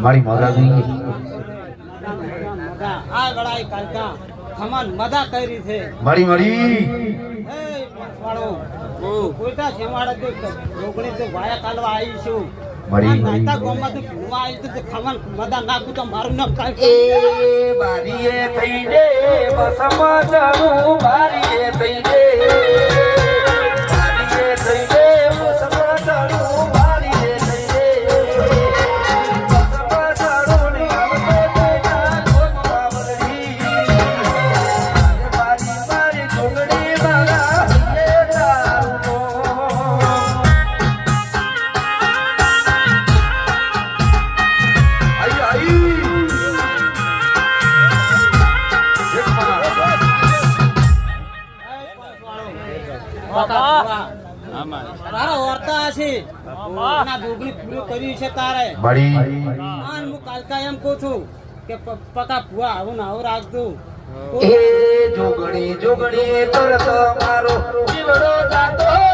મારી મજા નહીં આ લડાઈ કાલકા ખમન મજા કરી છે મારી મારી એ વાળો કોઈતા સેવાડે તો રોકણી તો વાયા કાલવા આવી છું મારી નાતા ગોમાં તો ભૂવા આવી તો ખમન મજા નાખું તો મારું નામ કાલ એ બારીએ થઈ દે બસમાં જાણું બારીએ થઈ દે બારીએ થઈ દે બસમાં જાણું બારીએ થઈ દે બસમાં જાણું ને આવતો તેના ગોમમાં વળી મારી મારી જોગડી મારા હૈયે તારું જોગણી જોગણી તરત મારો જીવડો જાતો